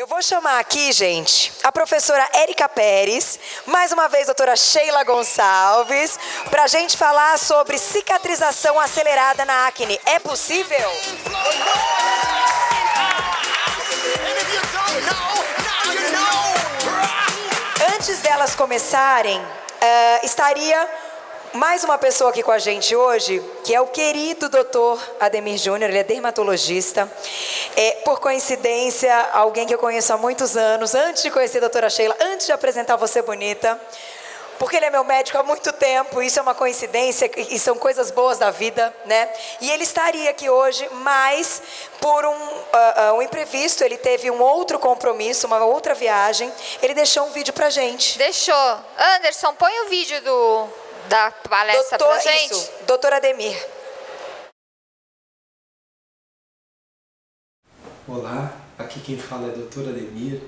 Eu vou chamar aqui, gente, a professora Érica Pérez, mais uma vez a doutora Sheila Gonçalves, para a gente falar sobre cicatrização acelerada na acne. É possível? Antes delas começarem, estaria mais uma pessoa aqui com a gente hoje, que é o querido doutor Ademir Júnior, ele é dermatologista. Por coincidência, alguém que eu conheço há muitos anos, antes de conhecer a doutora Sheila, antes de apresentar Você Bonita, porque ele é meu médico há muito tempo, isso é uma coincidência e são coisas boas da vida, né? E ele estaria aqui hoje, mas por um imprevisto, ele teve um outro compromisso, uma outra viagem, ele deixou um vídeo pra gente. Deixou. Anderson, põe o vídeo da palestra pra gente. Isso, doutor Ademir. Olá, aqui quem fala é doutor Ademir.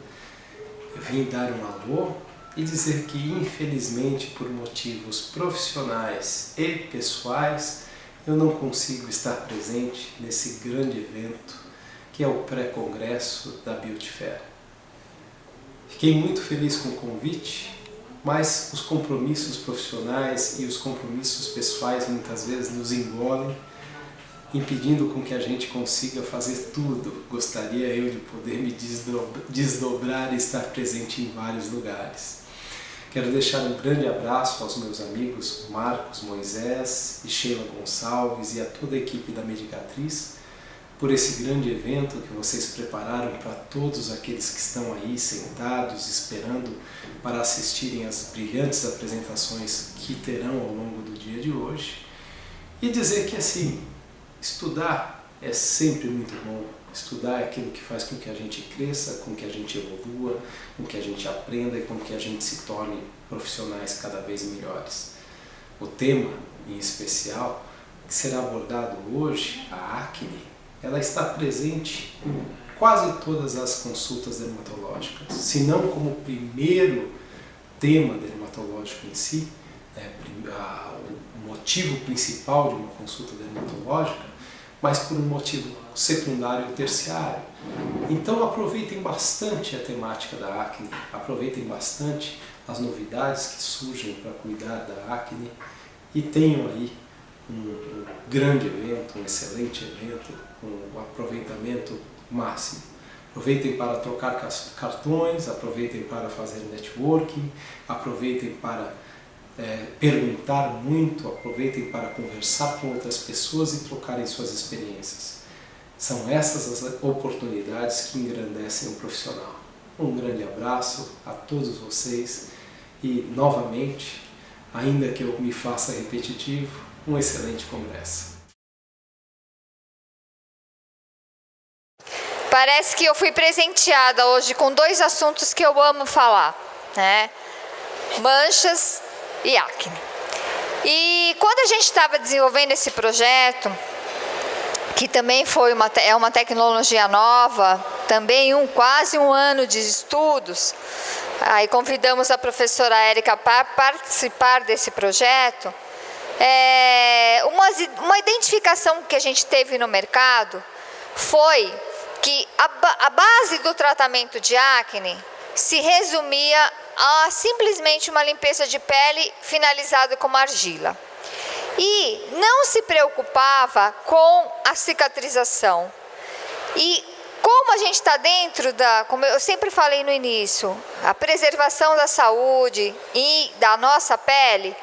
Eu vim dar um alô e dizer que, infelizmente, por motivos profissionais e pessoais, eu não consigo estar presente nesse grande evento que é o pré-congresso da Beauty Fair. Fiquei muito feliz com o convite, mas os compromissos profissionais e os compromissos pessoais muitas vezes nos engolem, impedindo com que a gente consiga fazer tudo. Gostaria eu de poder me desdobrar e estar presente em vários lugares. Quero deixar um grande abraço aos meus amigos Marcos Moisés e Sheila Gonçalves e a toda a equipe da Medicatriz por esse grande evento que vocês prepararam para todos aqueles que estão aí sentados esperando para assistirem às brilhantes apresentações que terão ao longo do dia de hoje. E dizer que assim, estudar é sempre muito bom. Estudar é aquilo que faz com que a gente cresça, com que a gente evolua, com que a gente aprenda e com que a gente se torne profissionais cada vez melhores. O tema, em especial, que será abordado hoje, a acne, ela está presente em quase todas as consultas dermatológicas. Se não como primeiro tema dermatológico em si, o motivo principal de uma consulta dermatológica, mas por um motivo secundário ou terciário. Então aproveitem bastante a temática da acne, aproveitem bastante as novidades que surgem para cuidar da acne e tenham aí um grande evento, um excelente evento, com um aproveitamento máximo. Aproveitem para trocar cartões, aproveitem para fazer networking, aproveitem para perguntar muito, aproveitem para conversar com outras pessoas e trocarem suas experiências. São essas as oportunidades que engrandecem o profissional. Um grande abraço a todos vocês e, novamente, ainda que eu me faça repetitivo, um excelente congresso. Parece que eu fui presenteada hoje com dois assuntos que eu amo falar, né? Manchas e acne. E quando a gente estava desenvolvendo esse projeto, que também é uma tecnologia nova, também quase um ano de estudos, aí convidamos a professora Érica para participar desse projeto. Uma identificação que a gente teve no mercado foi que a base do tratamento de acne se resumia a simplesmente uma limpeza de pele finalizada com argila. E não se preocupava com a cicatrização. E como a gente está dentro como eu sempre falei no início, a preservação da saúde e da nossa pele,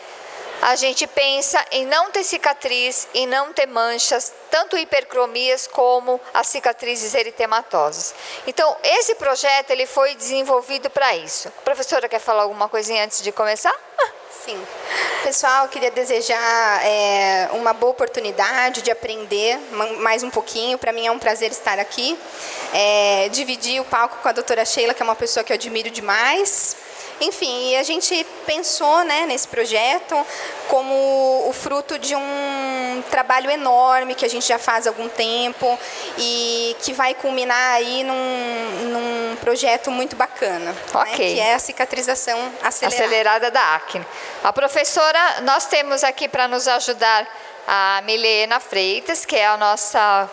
a gente pensa em não ter cicatriz e não ter manchas, tanto hipercromias como as cicatrizes eritematosas. Então, esse projeto ele foi desenvolvido para isso. A professora quer falar alguma coisinha antes de começar? Sim. Pessoal, eu queria desejar uma boa oportunidade de aprender mais um pouquinho. Para mim é um prazer estar aqui. Dividir o palco com a doutora Sheila, que é uma pessoa que eu admiro demais. Enfim, a gente pensou, né, nesse projeto como o fruto de um trabalho enorme que a gente já faz há algum tempo e que vai culminar aí num projeto muito bacana, ok, né, que é a cicatrização acelerada da acne. A professora, nós temos aqui para nos ajudar a Milena Freitas, que é a nossa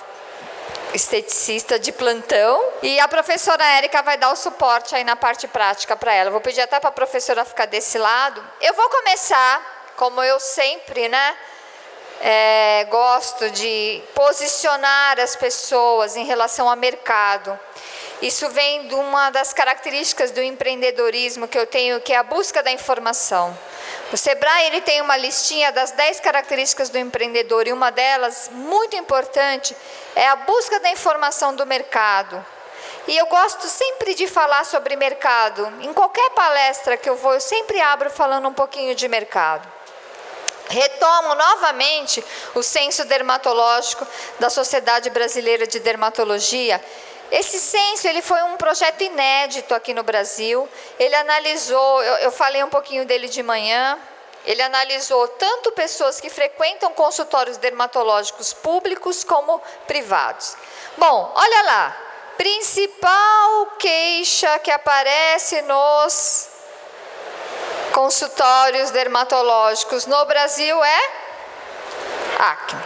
esteticista de plantão, e a professora Érica vai dar o suporte aí na parte prática para ela. Vou pedir até para a professora ficar desse lado. Eu vou começar, como eu sempre, gosto de posicionar as pessoas em relação ao mercado. Isso vem de uma das características do empreendedorismo que eu tenho, que é a busca da informação. O Sebrae ele tem uma listinha das 10 características do empreendedor, e uma delas, muito importante, é a busca da informação do mercado. E eu gosto sempre de falar sobre mercado. Em qualquer palestra que eu vou, eu sempre abro falando um pouquinho de mercado. Retomo novamente o censo dermatológico da Sociedade Brasileira de Dermatologia. Esse censo ele foi um projeto inédito aqui no Brasil. Ele analisou, eu falei um pouquinho dele de manhã, ele analisou tanto pessoas que frequentam consultórios dermatológicos públicos como privados. Bom, olha lá, principal queixa que aparece nos consultórios dermatológicos no Brasil é acne.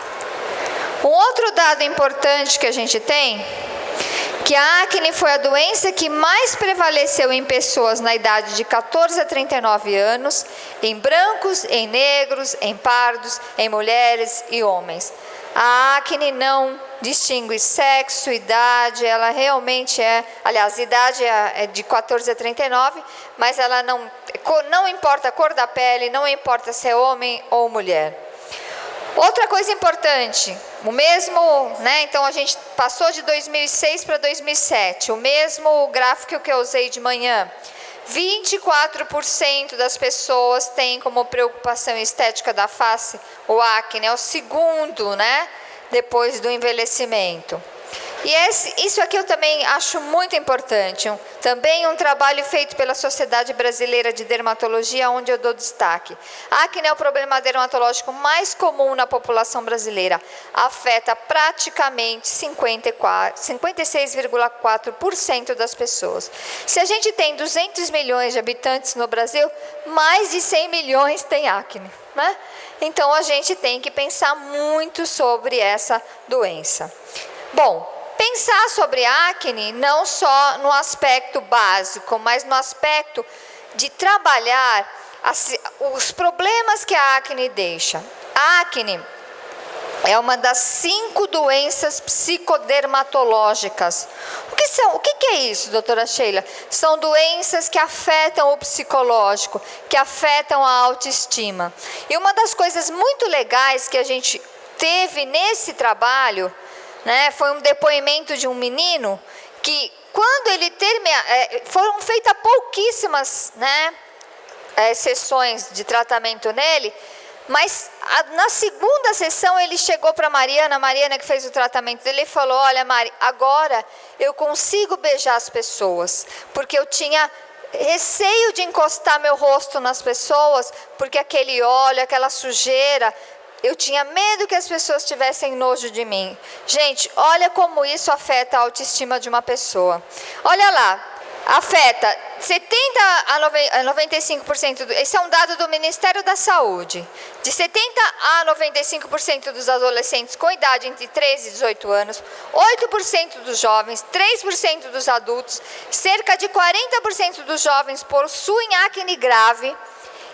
Um outro dado importante que a gente tem, que a acne foi a doença que mais prevaleceu em pessoas na idade de 14 a 39 anos, em brancos, em negros, em pardos, em mulheres e homens. A acne não distingue sexo, idade, ela realmente aliás, a idade é de 14 a 39, mas ela não importa a cor da pele, não importa se é homem ou mulher. Outra coisa importante, o mesmo, então a gente passou de 2006 para 2007, o mesmo gráfico que eu usei de manhã, 24% das pessoas têm como preocupação estética da face o acne, é o segundo, depois do envelhecimento. E isso aqui eu também acho muito importante, também um trabalho feito pela Sociedade Brasileira de Dermatologia, onde eu dou destaque. A acne é o problema dermatológico mais comum na população brasileira, afeta praticamente 56,4% das pessoas. Se a gente tem 200 milhões de habitantes no Brasil, mais de 100 milhões têm acne, Então a gente tem que pensar muito sobre essa doença. Bom, pensar sobre acne não só no aspecto básico, mas no aspecto de trabalhar os problemas que a acne deixa. A acne é uma das 5 doenças psicodermatológicas. O que é isso, doutora Sheila? São doenças que afetam o psicológico, que afetam a autoestima. E uma das coisas muito legais que a gente teve nesse trabalho, foi um depoimento de um menino que, quando ele foram feitas pouquíssimas sessões de tratamento nele, mas na segunda sessão ele chegou para a Mariana que fez o tratamento dele, e falou: olha, Mari, agora eu consigo beijar as pessoas, porque eu tinha receio de encostar meu rosto nas pessoas, porque aquele óleo, aquela sujeira, eu tinha medo que as pessoas tivessem nojo de mim. Gente, olha como isso afeta a autoestima de uma pessoa. Olha lá, afeta 70 a 95%, esse é um dado do Ministério da Saúde, de 70 a 95% dos adolescentes com idade entre 13 e 18 anos, 8% dos jovens, 3% dos adultos, cerca de 40% dos jovens possuem acne grave,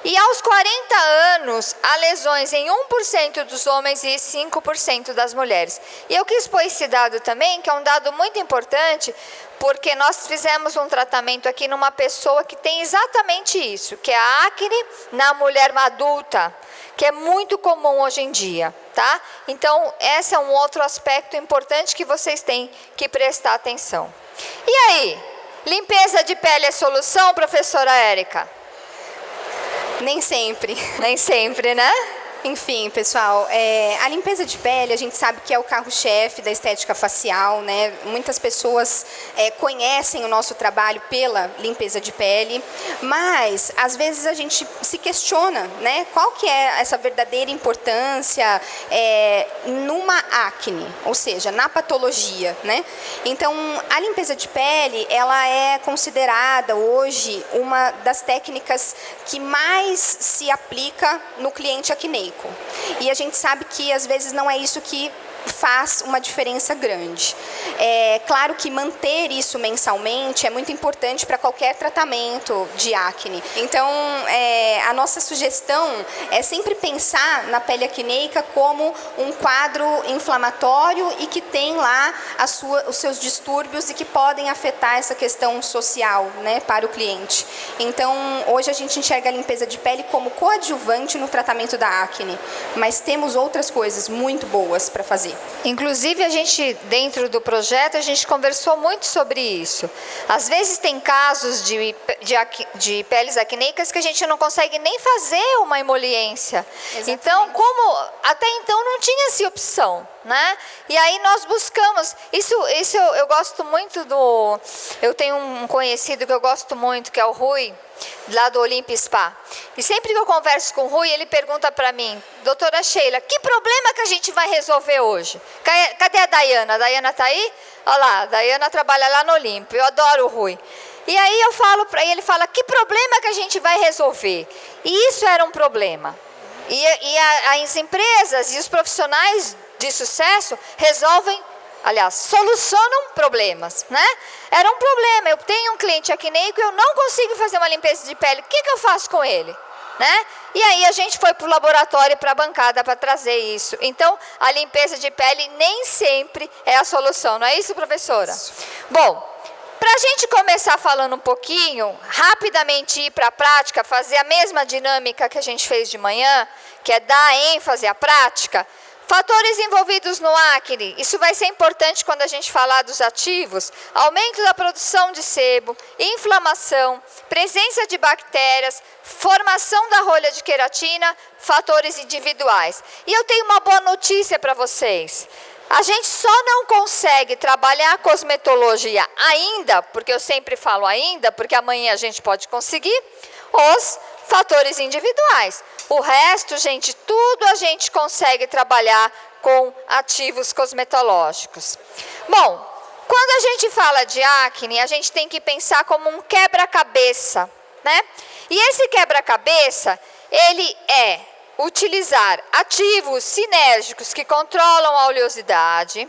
e aos 40 anos, há lesões em 1% dos homens e 5% das mulheres. E eu quis pôr esse dado também, que é um dado muito importante, porque nós fizemos um tratamento aqui numa pessoa que tem exatamente isso, que é a acne na mulher adulta, que é muito comum hoje em dia, tá? Então, esse é um outro aspecto importante que vocês têm que prestar atenção. E aí, limpeza de pele é solução, professora Érica? Nem sempre. Nem sempre, né? Enfim, pessoal, a limpeza de pele, a gente sabe que é o carro-chefe da estética facial, Muitas pessoas conhecem o nosso trabalho pela limpeza de pele, mas às vezes a gente se questiona, Qual que é essa verdadeira importância numa acne, ou seja, na patologia, Então, a limpeza de pele, ela é considerada hoje uma das técnicas que mais se aplica no cliente acneico. E a gente sabe que às vezes não é isso que faz uma diferença grande. É claro que manter isso mensalmente é muito importante para qualquer tratamento de acne. Então, a nossa sugestão é sempre pensar na pele acneica como um quadro inflamatório e que tem lá os seus distúrbios e que podem afetar essa questão social, né, para o cliente. Então, hoje a gente enxerga a limpeza de pele como coadjuvante no tratamento da acne, mas temos outras coisas muito boas para fazer. Inclusive, a gente, dentro do projeto, a gente conversou muito sobre isso. Às vezes tem casos de peles acneicas que a gente não consegue nem fazer uma emoliência. Exatamente. Então, como até então não tinha essa opção, né? E aí nós buscamos, isso eu gosto muito eu tenho um conhecido que eu gosto muito, que é o Rui, lá do Olympia Spa. E sempre que eu converso com o Rui, ele pergunta para mim: doutora Sheila, que problema que a gente vai resolver hoje? Cadê a Dayana? A Dayana está aí? Olha lá, a Dayana trabalha lá no Olympia, eu adoro o Rui. E aí eu falo para ele, fala, que problema que a gente vai resolver? E isso era um problema. E as empresas e os profissionais de sucesso resolvem, aliás, solucionam problemas, né? Era um problema, eu tenho um cliente acneico e eu não consigo fazer uma limpeza de pele, o que eu faço com ele? Né? E aí a gente foi para o laboratório, para a bancada, para trazer isso. Então, a limpeza de pele nem sempre é a solução, não é isso, professora? Isso. Bom, para a gente começar falando um pouquinho, rapidamente ir para a prática, fazer a mesma dinâmica que a gente fez de manhã, que é dar ênfase à prática. Fatores envolvidos no acne, isso vai ser importante quando a gente falar dos ativos: aumento da produção de sebo, inflamação, presença de bactérias, formação da rolha de queratina, fatores individuais. E eu tenho uma boa notícia para vocês. A gente só não consegue trabalhar a cosmetologia ainda, porque eu sempre falo ainda, porque amanhã a gente pode conseguir, os fatores individuais. O resto, gente, tudo a gente consegue trabalhar com ativos cosmetológicos. Bom, quando a gente fala de acne, a gente tem que pensar como um quebra-cabeça, né? E esse quebra-cabeça, ele é utilizar ativos sinérgicos que controlam a oleosidade,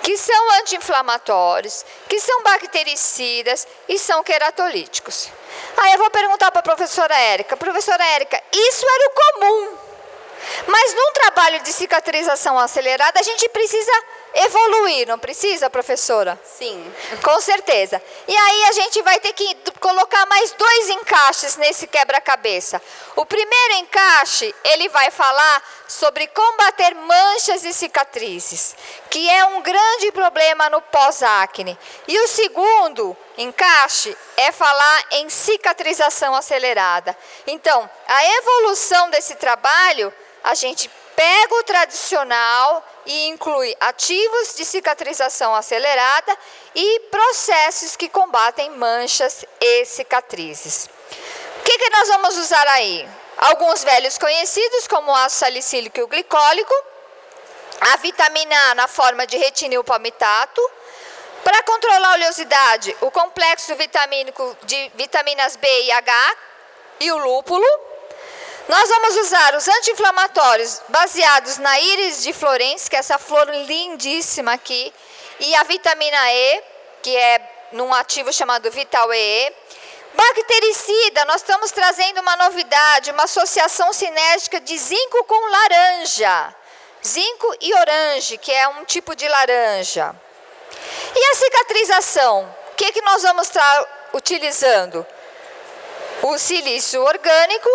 que são anti-inflamatórios, que são bactericidas e são queratolíticos. Aí eu vou perguntar para a professora Érica: professora Érica, isso era o comum, mas num trabalho de cicatrização acelerada a gente precisa evoluir, não precisa, professora? Sim. Com certeza. E aí a gente vai ter que colocar mais 2 encaixes nesse quebra-cabeça. O primeiro encaixe, ele vai falar sobre combater manchas e cicatrizes, que é um grande problema no pós-acne. E o segundo encaixe é falar em cicatrização acelerada. Então, a evolução desse trabalho, a gente pega o tradicional e inclui ativos de cicatrização acelerada e processos que combatem manchas e cicatrizes. O que nós vamos usar aí? Alguns velhos conhecidos, como o ácido salicílico e o glicólico, a vitamina A na forma de retinilpalmitato. Para controlar a oleosidade, o complexo vitamínico de vitaminas B e H e o lúpulo. Nós vamos usar os anti-inflamatórios baseados na íris de Florence, que é essa flor lindíssima aqui, e a vitamina E, que é num ativo chamado Vital E. Bactericida, nós estamos trazendo uma novidade, uma associação sinérgica de zinco com laranja. Zinco e orange, que é um tipo de laranja. E a cicatrização? O que nós vamos estar utilizando? O silício orgânico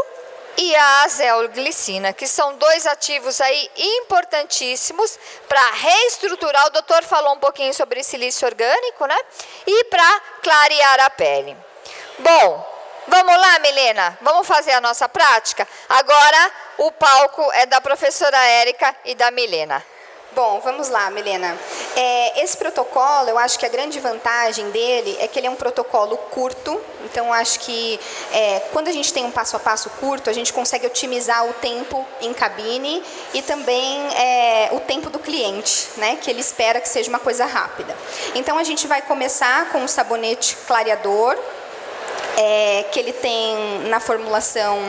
e a azelglicina, que são 2 ativos aí importantíssimos para reestruturar. O doutor falou um pouquinho sobre silício orgânico, né? E para clarear a pele. Bom, vamos lá, Milena? Vamos fazer a nossa prática? Agora o palco é da professora Érica e da Milena. Bom, vamos lá, Milena. Esse protocolo, eu acho que a grande vantagem dele é que ele é um protocolo curto. Então, eu acho que quando a gente tem um passo a passo curto, a gente consegue otimizar o tempo em cabine e também o tempo do cliente, né? Que ele espera que seja uma coisa rápida. Então, a gente vai começar com o sabonete clareador. que ele tem na formulação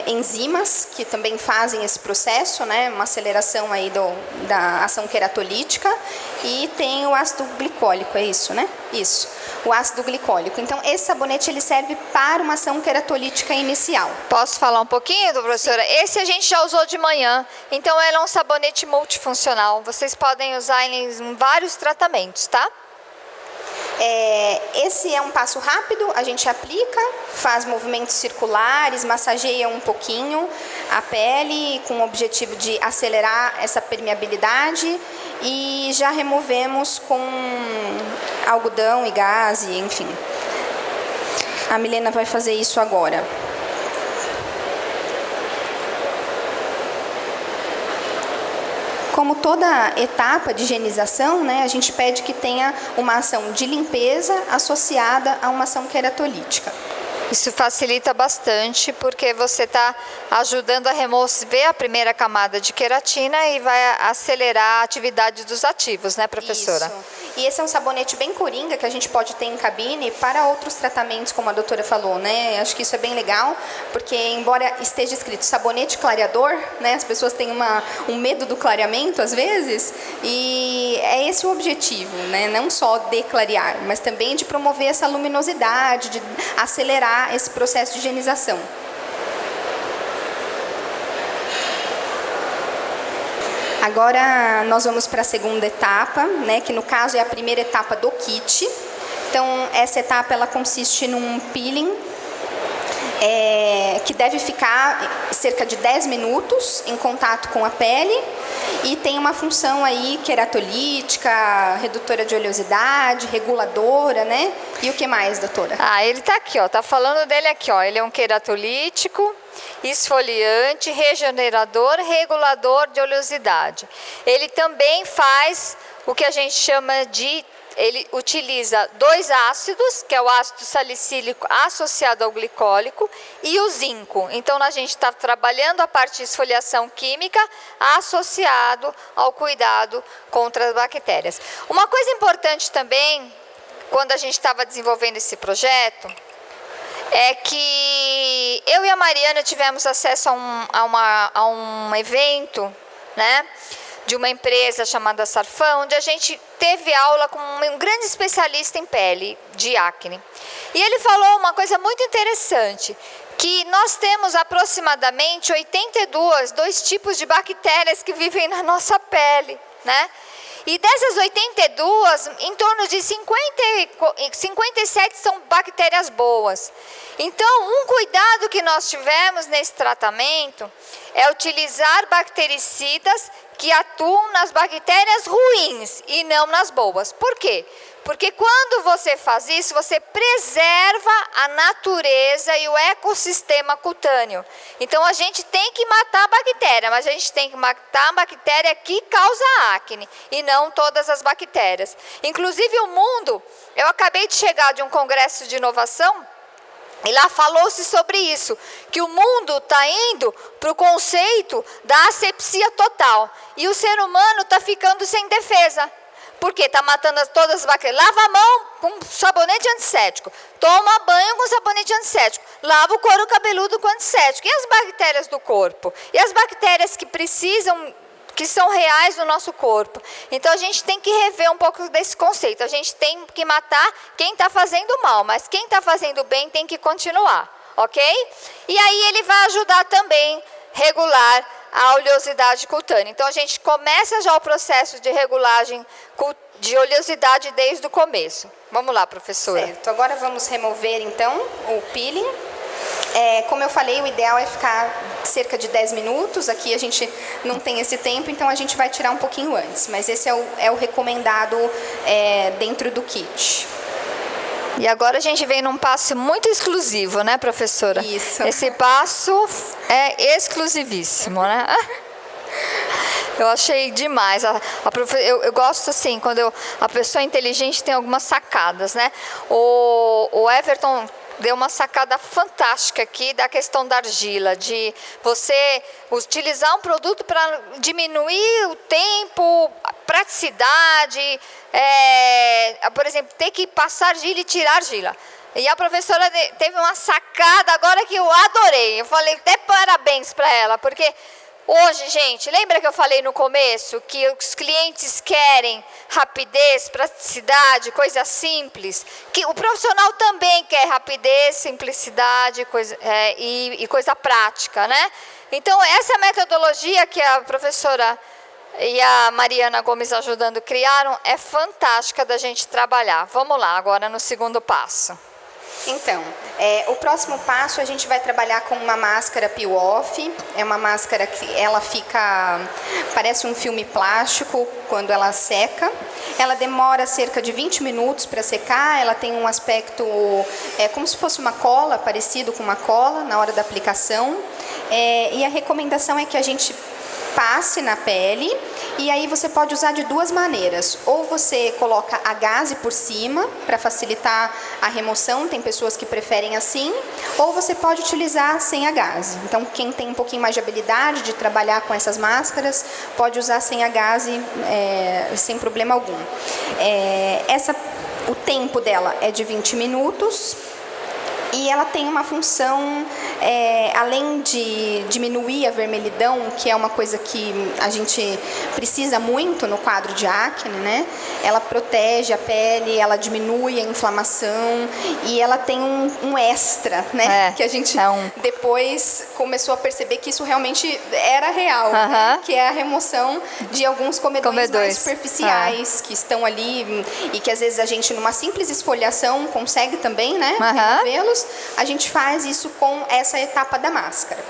enzimas que também fazem esse processo, né, uma aceleração aí da ação queratolítica, e tem o ácido glicólico, é isso, né? Isso, o ácido glicólico. Então, esse sabonete ele serve para uma ação queratolítica inicial. Posso falar um pouquinho, professora? Sim. Esse a gente já usou de manhã, então ele é um sabonete multifuncional. Vocês podem usar ele em vários tratamentos, tá? Esse é um passo rápido, a gente aplica, faz movimentos circulares, massageia um pouquinho a pele com o objetivo de acelerar essa permeabilidade e já removemos com algodão e gaze, enfim. A Milena vai fazer isso agora. Como toda etapa de higienização, né, a gente pede que tenha uma ação de limpeza associada a uma ação queratolítica. Isso facilita bastante, porque você está ajudando a remover a primeira camada de queratina e vai acelerar a atividade dos ativos, né, professora? Isso. E esse é um sabonete bem coringa que a gente pode ter em cabine para outros tratamentos, como a doutora falou, né? Acho que isso é bem legal, porque embora esteja escrito sabonete clareador, né, as pessoas têm um medo do clareamento às vezes, e é esse o objetivo, né? Não só de clarear, mas também de promover essa luminosidade, de acelerar esse processo de higienização. Agora nós vamos para a segunda etapa, né, que no caso é a primeira etapa do kit. Então essa etapa ela consiste num peeling que deve ficar cerca de 10 minutos em contato com a pele e tem uma função aí queratolítica, redutora de oleosidade, reguladora, né? E o que mais, doutora? Ele tá aqui, ó, tá falando dele aqui, ó. Ele é um queratolítico, esfoliante, regenerador, regulador de oleosidade. Ele também faz o que a gente chama de... Ele utiliza 2 ácidos, que é o ácido salicílico associado ao glicólico e o zinco. Então, a gente está trabalhando a parte de esfoliação química associado ao cuidado contra as bactérias. Uma coisa importante também, quando a gente estava desenvolvendo esse projeto, é que eu e a Mariana tivemos acesso a um evento, né, de uma empresa chamada Sarfan, onde a gente teve aula com um grande especialista em pele de acne. E ele falou uma coisa muito interessante, que nós temos aproximadamente 2 tipos de bactérias que vivem na nossa pele, né? E dessas 82, em torno de 57 são bactérias boas. Então, um cuidado que nós tivemos nesse tratamento é utilizar bactericidas que atuam nas bactérias ruins e não nas boas. Por quê? Porque quando você faz isso, você preserva a natureza e o ecossistema cutâneo. Então, a gente tem que matar a bactéria, mas a gente tem que matar a bactéria que causa acne e não todas as bactérias. Inclusive, o mundo, eu acabei de chegar de um congresso de inovação, e lá falou-se sobre isso, que o mundo está indo para o conceito da asepsia total. E o ser humano está ficando sem defesa. Por quê? Está matando todas as bactérias. Lava a mão com sabonete antisséptico. Toma banho com sabonete antisséptico. Lava o couro cabeludo com antisséptico. E as bactérias do corpo? E as bactérias que precisam... que são reais no nosso corpo. Então, a gente tem que rever um pouco desse conceito. A gente tem que matar quem está fazendo mal, mas quem está fazendo bem tem que continuar, ok? E aí, ele vai ajudar também a regular a oleosidade cutânea. Então, a gente começa já o processo de regulagem de oleosidade desde o começo. Vamos lá, professora. Certo. Agora, vamos remover, então, o peeling. Como eu falei, o ideal é ficar cerca de 10 minutos. Aqui a gente não tem esse tempo, então a gente vai tirar um pouquinho antes. Mas esse é o recomendado dentro do kit. E agora a gente vem num passo muito exclusivo, né, professora? Isso. Esse passo é exclusivíssimo, né? Eu achei demais. Eu gosto assim, quando a pessoa inteligente tem algumas sacadas, né? O Everton deu uma sacada fantástica aqui da questão da argila, de você utilizar um produto para diminuir o tempo, a praticidade, por exemplo, ter que passar argila e tirar argila. E a professora teve uma sacada agora que eu adorei. Eu falei até parabéns para ela, porque hoje, gente, lembra que eu falei no começo que os clientes querem rapidez, praticidade, coisa simples? Que o profissional também quer rapidez, simplicidade e coisa prática, né? Então, essa metodologia que a professora e a Mariana Gomes ajudando criaram é fantástica da gente trabalhar. Vamos lá, agora no segundo passo. Então, o próximo passo a gente vai trabalhar com uma máscara peel-off. É uma máscara que ela parece um filme plástico quando ela seca. Ela demora cerca de 20 minutos para secar. Ela tem um aspecto como se fosse uma cola, parecido com uma cola na hora da aplicação. E a recomendação é que a gente passe na pele, e aí você pode usar de duas maneiras. Ou você coloca a gaze por cima para facilitar a remoção, tem pessoas que preferem assim, ou você pode utilizar sem a gaze. Então, quem tem um pouquinho mais de habilidade de trabalhar com essas máscaras, pode usar sem a gaze sem problema algum. O tempo dela é de 20 minutos. E ela tem uma função, além de diminuir a vermelhidão, que é uma coisa que a gente precisa muito no quadro de acne, né? Ela protege a pele, ela diminui a inflamação e ela tem um extra, né? Que a gente depois começou a perceber que isso realmente era real, né? Que é a remoção de alguns comedões mais superficiais que estão ali e que às vezes a gente, numa simples esfoliação, consegue também, né? Removê-los. A gente faz isso com essa etapa da máscara.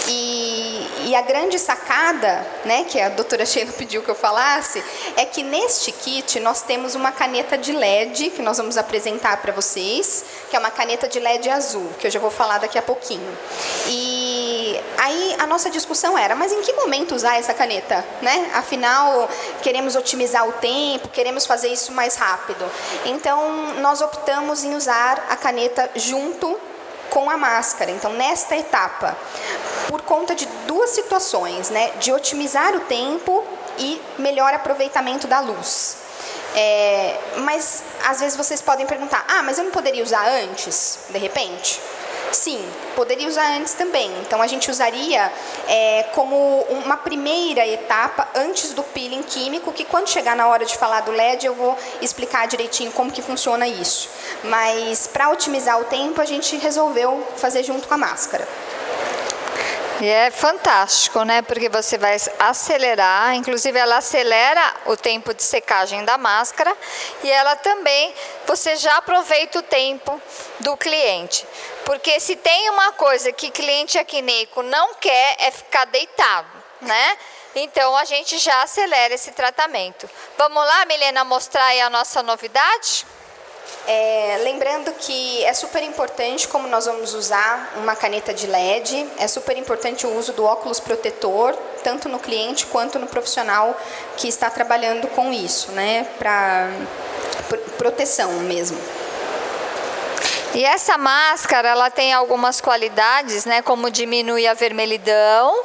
E a grande sacada, né, que a doutora Sheila pediu que eu falasse, é que neste kit nós temos uma caneta de LED que nós vamos apresentar para vocês, que é uma caneta de LED azul, que eu já vou falar daqui a pouquinho. E aí a nossa discussão era, mas em que momento usar essa caneta, né? Afinal, queremos otimizar o tempo, queremos fazer isso mais rápido. Então, nós optamos em usar a caneta junto com a máscara. Então, nesta etapa, por conta de duas situações, né? De otimizar o tempo e melhor aproveitamento da luz. Mas, às vezes, vocês podem perguntar, mas eu não poderia usar antes, de repente? Sim, poderia usar antes também. Então, a gente usaria como uma primeira etapa antes do peeling químico, que quando chegar na hora de falar do LED, eu vou explicar direitinho como que funciona isso. Mas, para otimizar o tempo, a gente resolveu fazer junto com a máscara. E é fantástico, né? Porque você vai acelerar, inclusive ela acelera o tempo de secagem da máscara e ela também, você já aproveita o tempo do cliente. Porque se tem uma coisa que cliente acneico não quer é ficar deitado, né? Então a gente já acelera esse tratamento. Vamos lá, Milena, mostrar aí a nossa novidade? Lembrando que é super importante como nós vamos usar uma caneta de LED, é super importante o uso do óculos protetor, tanto no cliente quanto no profissional que está trabalhando com isso, né, para proteção mesmo. E essa máscara, ela tem algumas qualidades, né, como diminuir a vermelhidão,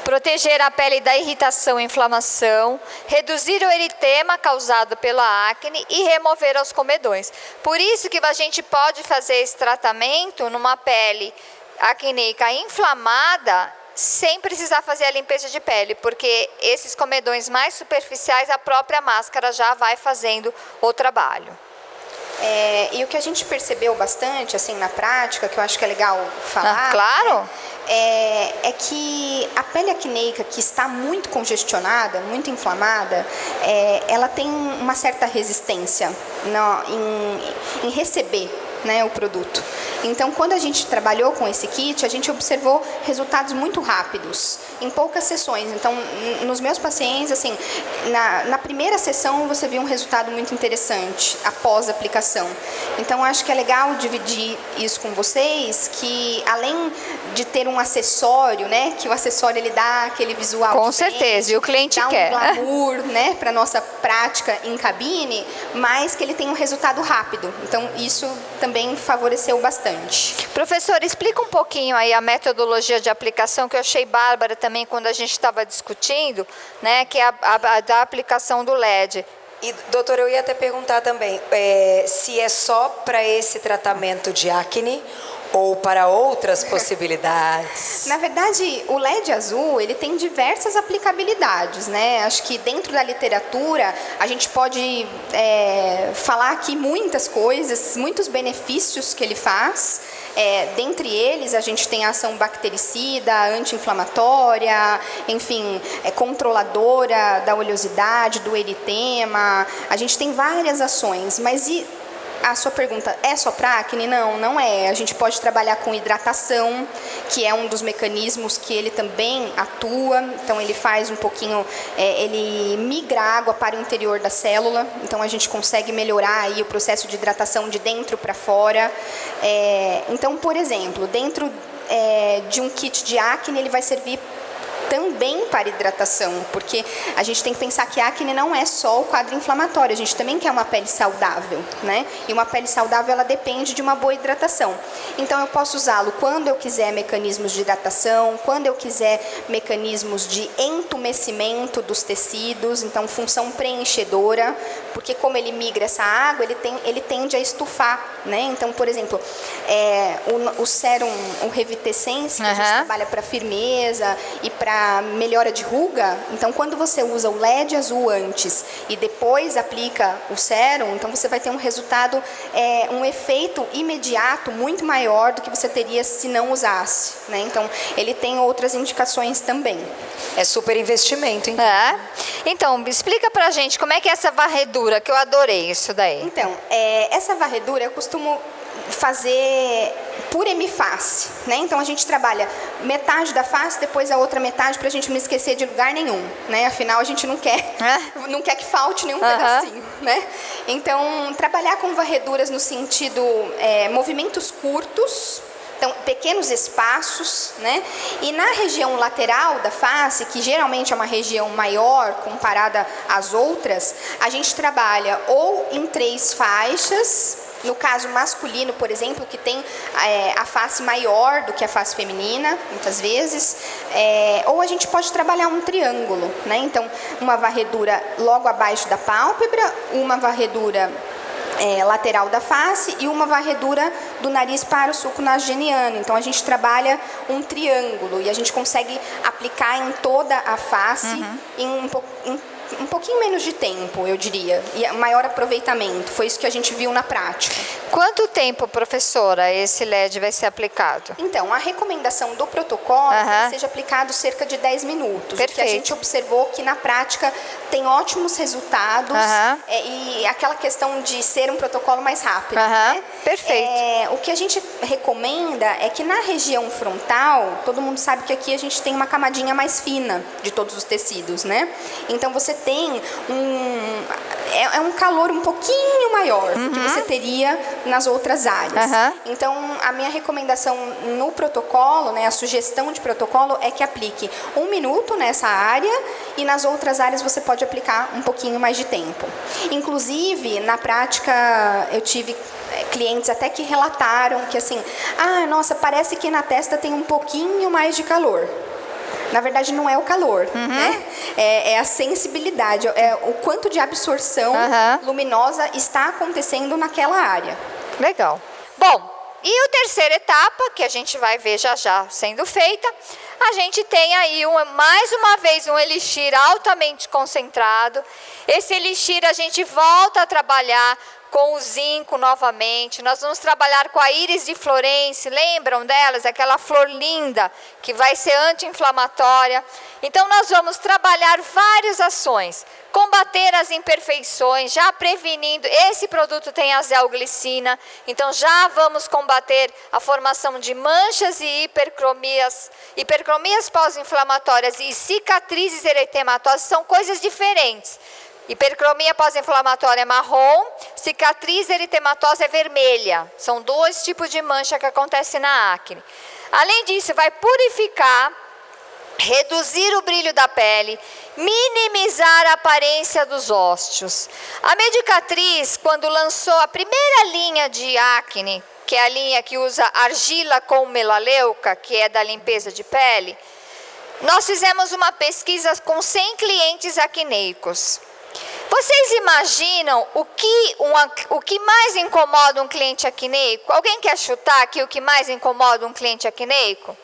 proteger a pele da irritação e inflamação, reduzir o eritema causado pela acne e remover os comedões. Por isso que a gente pode fazer esse tratamento numa pele acneica inflamada sem precisar fazer a limpeza de pele, porque esses comedões mais superficiais, a própria máscara já vai fazendo o trabalho. E o que a gente percebeu bastante, assim, na prática, que eu acho que é legal falar... Claro! Né, é que a pele acneica que está muito congestionada, muito inflamada, ela tem uma certa resistência em receber, né, o produto. Então, quando a gente trabalhou com esse kit, a gente observou resultados muito rápidos, em poucas sessões. Então, nos meus pacientes, assim, na primeira sessão, você viu um resultado muito interessante, após a aplicação. Então, acho que é legal dividir isso com vocês, que além de ter um acessório, né, que o acessório ele dá aquele visual com certeza, e o cliente quer. Dá um glamour, né, para nossa prática em cabine, mas que ele tem um resultado rápido. Então, isso também favoreceu bastante. Professor, explica um pouquinho aí a metodologia de aplicação, que eu achei bárbara também quando a gente estava discutindo, né, que é a da aplicação do LED. E, doutora, eu ia até perguntar também, se é só para esse tratamento de acne ou para outras possibilidades? Na verdade, o LED azul, ele tem diversas aplicabilidades, né? Acho que dentro da literatura, a gente pode falar aqui muitas coisas, muitos benefícios que ele faz. Dentre eles, a gente tem a ação bactericida, anti-inflamatória, enfim, controladora da oleosidade, do eritema. A gente tem várias ações, mas a sua pergunta é só para acne? Não, não é. A gente pode trabalhar com hidratação, que é um dos mecanismos que ele também atua. Então, ele faz um pouquinho, ele migra a água para o interior da célula. Então, a gente consegue melhorar aí o processo de hidratação de dentro para fora. Então, por exemplo, dentro de um kit de acne, ele vai servir também para hidratação, porque a gente tem que pensar que a acne não é só o quadro inflamatório, a gente também quer uma pele saudável, né? E uma pele saudável, ela depende de uma boa hidratação. Então, eu posso usá-lo quando eu quiser mecanismos de hidratação, quando eu quiser mecanismos de entumecimento dos tecidos, então função preenchedora, porque como ele migra essa água, ele tende a estufar, né? Então, por exemplo, o sérum, o Revitescence, que a gente trabalha para firmeza e para melhora de ruga, então quando você usa o LED azul antes e depois aplica o sérum, então você vai ter um resultado, um efeito imediato muito maior do que você teria se não usasse, né? Então, ele tem outras indicações também. É super investimento, hein? Então, explica pra gente como é que é essa varredura, que eu adorei isso daí. Então, essa varredura eu costumo fazer por hemiface, né? Então a gente trabalha metade da face, depois a outra metade, para a gente não esquecer de lugar nenhum, né? Afinal, a gente não quer que falte nenhum pedacinho, né? Então, trabalhar com varreduras no sentido movimentos curtos, então pequenos espaços, né? E na região lateral da face, que geralmente é uma região maior comparada às outras, a gente trabalha ou em 3 faixas. No caso masculino, por exemplo, que tem a face maior do que a face feminina, muitas vezes, ou a gente pode trabalhar um triângulo, né? Então, uma varredura logo abaixo da pálpebra, uma varredura lateral da face e uma varredura do nariz para o sulco nasogeniano. Então, a gente trabalha um triângulo e a gente consegue aplicar em toda a face em um pouquinho menos de tempo, eu diria, e maior aproveitamento. Foi isso que a gente viu na prática. Quanto tempo, professora, esse LED vai ser aplicado? Então, a recomendação do protocolo é que seja aplicado cerca de 10 minutos. Perfeito. O que a gente observou que na prática tem ótimos resultados e aquela questão de ser um protocolo mais rápido. Né? Perfeito. O que a gente recomenda é que na região frontal, todo mundo sabe que aqui a gente tem uma camadinha mais fina de todos os tecidos, né? Então, você tem um calor um pouquinho maior do que você teria nas outras áreas. Então, a minha recomendação no protocolo, né, a sugestão de protocolo é que aplique 1 minuto nessa área e nas outras áreas você pode aplicar um pouquinho mais de tempo. Inclusive, na prática, eu tive clientes até que relataram que assim, nossa, parece que na testa tem um pouquinho mais de calor. Na verdade, não é o calor, né? É a sensibilidade, o quanto de absorção luminosa está acontecendo naquela área. Legal. Bom, e a terceira etapa, que a gente vai ver já já sendo feita, a gente tem aí, mais uma vez, um elixir altamente concentrado. Esse elixir a gente volta a trabalhar com o zinco novamente. Nós vamos trabalhar com a íris de Florence, lembram delas? Aquela flor linda que vai ser anti-inflamatória. Então, nós vamos trabalhar várias ações, combater as imperfeições, já prevenindo. Esse produto tem azelglicina, então já vamos combater a formação de manchas e hipercromias pós-inflamatórias e cicatrizes eritematosas, são coisas diferentes. Hipercromia pós-inflamatória é marrom, cicatriz eritematosa é vermelha. São 2 tipos de mancha que acontecem na acne. Além disso, vai purificar, reduzir o brilho da pele, minimizar a aparência dos ósteos. A Medicatriz, quando lançou a primeira linha de acne, que é a linha que usa argila com melaleuca, que é da limpeza de pele, nós fizemos uma pesquisa com 100 clientes acneicos. Vocês imaginam o que mais incomoda um cliente acneico? Alguém quer chutar aqui o que mais incomoda um cliente acneico?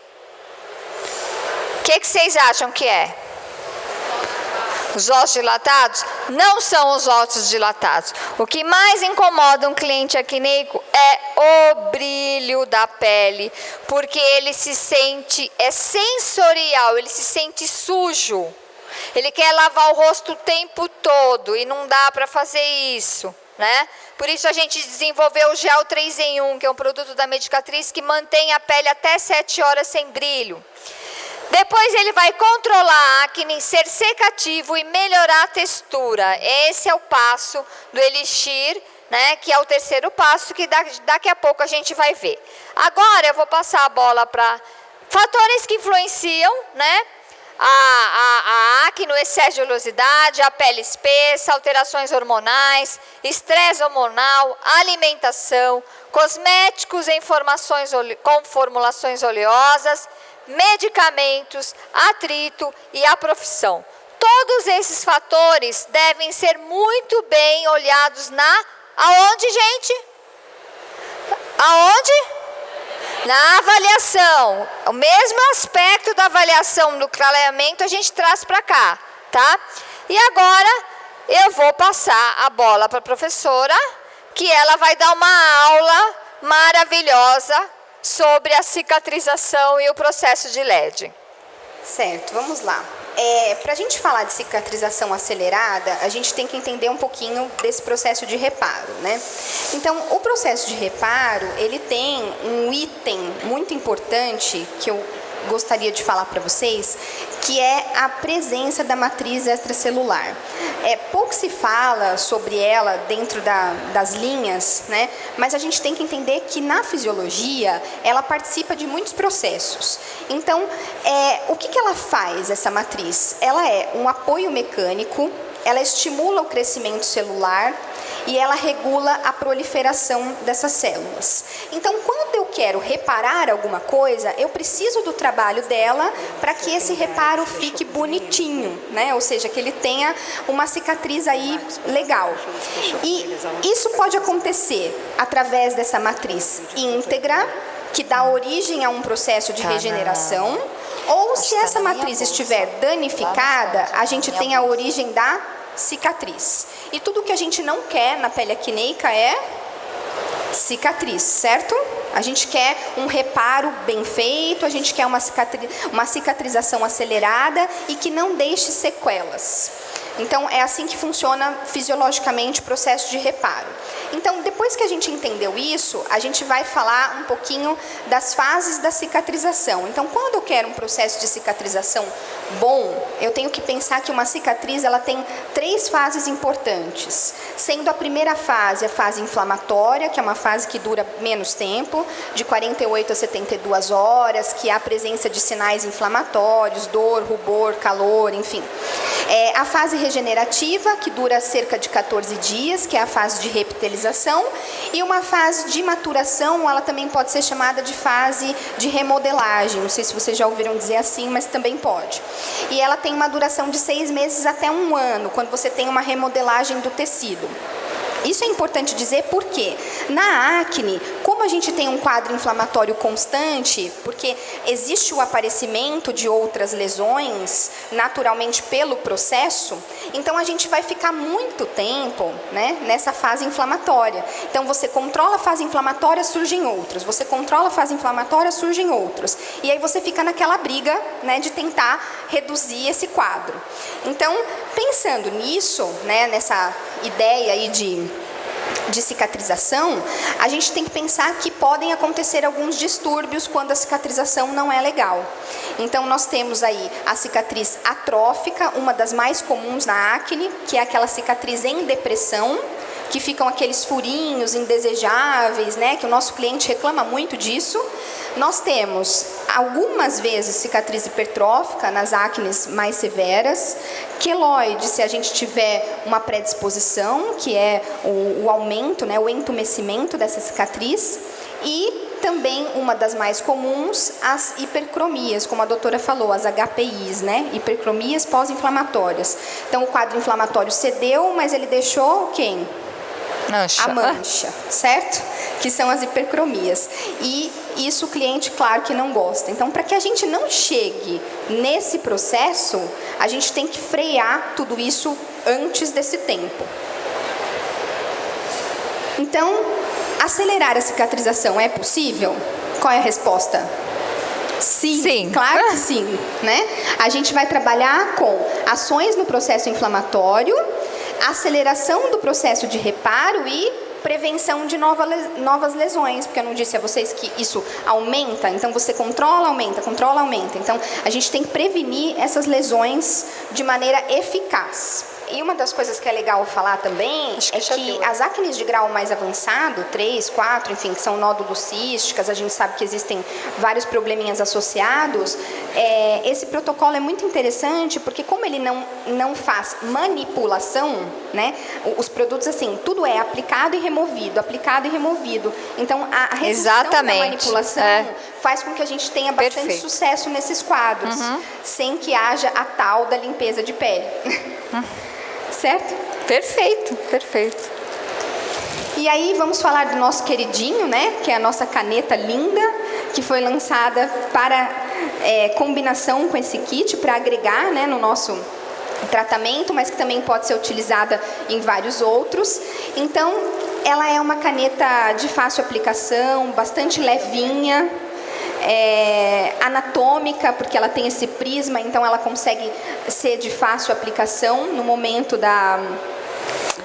O que vocês acham que é? Os ossos dilatados? Não são os ossos dilatados. O que mais incomoda um cliente acneico é o brilho da pele, porque ele se sente, é sensorial, ele se sente sujo. Ele quer lavar o rosto o tempo todo e não dá para fazer isso, né? Por isso a gente desenvolveu o Gel 3 em 1, que é um produto da Medicatriz que mantém a pele até 7 horas sem brilho. Depois ele vai controlar a acne, ser secativo e melhorar a textura. Esse é o passo do Elixir, né, que é o terceiro passo, que daqui a pouco a gente vai ver. Agora eu vou passar a bola para fatores que influenciam, né, a acne, o excesso de oleosidade, a pele espessa, alterações hormonais, estresse hormonal, alimentação, cosméticos com formulações oleosas, medicamentos, atrito e a profissão. Todos esses fatores devem ser muito bem olhados aonde, gente? Aonde? Na avaliação. O mesmo aspecto da avaliação do clareamento a gente traz para cá, tá? E agora eu vou passar a bola para a professora, que ela vai dar uma aula maravilhosa sobre a cicatrização e o processo de LED. Certo, vamos lá. Para a gente falar de cicatrização acelerada, a gente tem que entender um pouquinho desse processo de reparo, né? Então, o processo de reparo, ele tem um item muito importante que eu gostaria de falar para vocês, que é a presença da matriz extracelular. Pouco se fala sobre ela dentro das linhas, né? Mas a gente tem que entender que na fisiologia ela participa de muitos processos. Então, o que ela faz, essa matriz? Ela é um apoio mecânico, ela estimula o crescimento celular e ela regula a proliferação dessas células. Então, quando eu quero reparar alguma coisa, eu preciso do trabalho dela para que esse reparo fique bonitinho, né? Ou seja, que ele tenha uma cicatriz aí legal. E isso pode acontecer através dessa matriz íntegra, que dá origem a um processo de regeneração, ou se essa matriz estiver danificada, a gente tem a origem da cicatriz. E tudo que a gente não quer na pele acneica é cicatriz, certo? A gente quer um reparo bem feito, a gente quer uma cicatrização acelerada e que não deixe sequelas. Então, é assim que funciona fisiologicamente o processo de reparo. Então, depois que a gente entendeu isso, a gente vai falar um pouquinho das fases da cicatrização. Então, quando eu quero um processo de cicatrização bom, eu tenho que pensar que uma cicatriz ela tem 3 fases importantes. Sendo a primeira fase a fase inflamatória, que é uma fase que dura menos tempo, de 48 a 72 horas, que há a presença de sinais inflamatórios, dor, rubor, calor, enfim. A fase regenerativa, que dura cerca de 14 dias, que é a fase de repitelização, e uma fase de maturação, ela também pode ser chamada de fase de remodelagem. Não sei se vocês já ouviram dizer assim, mas também pode. E ela tem uma duração de 6 meses até 1 ano, quando você tem uma remodelagem do tecido. Isso é importante dizer porque na acne, como a gente tem um quadro inflamatório constante, porque existe o aparecimento de outras lesões naturalmente pelo processo, então a gente vai ficar muito tempo, né, nessa fase inflamatória. Então você controla a fase inflamatória, surgem outros. Você controla a fase inflamatória, surgem outros. E aí você fica naquela briga, né, de tentar reduzir esse quadro. Então, pensando nisso, né, nessa ideia aí de cicatrização, a gente tem que pensar que podem acontecer alguns distúrbios quando a cicatrização não é legal. Então, nós temos aí a cicatriz atrófica, uma das mais comuns na acne, que é aquela cicatriz em depressão, que ficam aqueles furinhos indesejáveis, né, que o nosso cliente reclama muito disso. Nós temos algumas vezes cicatriz hipertrófica nas acnes mais severas, queloide se a gente tiver uma predisposição, que é o aumento, né, o entumecimento dessa cicatriz, e também, uma das mais comuns, as hipercromias, como a doutora falou, as HPIs, né? Hipercromias pós-inflamatórias. Então, o quadro inflamatório cedeu, mas ele deixou quem? Mancha. A mancha, certo? Que são as hipercromias. E isso o cliente, claro, que não gosta. Então, para que a gente não chegue nesse processo, a gente tem que frear tudo isso antes desse tempo. Então, acelerar a cicatrização é possível? Qual é a resposta? Sim, claro que sim, né? A gente vai trabalhar com ações no processo inflamatório, aceleração do processo de reparo e prevenção de novas lesões, porque eu não disse a vocês que isso aumenta, então você controla, aumenta. Então, a gente tem que prevenir essas lesões de maneira eficaz. E uma das coisas que é legal falar também é que as acnes de grau mais avançado, 3, 4, enfim, que são nódulos císticas, a gente sabe que existem vários probleminhas associados, esse protocolo é muito interessante porque como ele não faz manipulação, né, os produtos assim, tudo é aplicado e removido, então a redução da manipulação faz com que a gente tenha bastante sucesso nesses quadros, sem que haja a tal da limpeza de pele. Certo? Perfeito. E aí vamos falar do nosso queridinho, né? Que é a nossa caneta linda, que foi lançada para combinação com esse kit, para agregar, né, no nosso tratamento, mas que também pode ser utilizada em vários outros. Então, ela é uma caneta de fácil aplicação, bastante levinha, anatômica, porque ela tem esse prisma, então ela consegue ser de fácil aplicação no momento da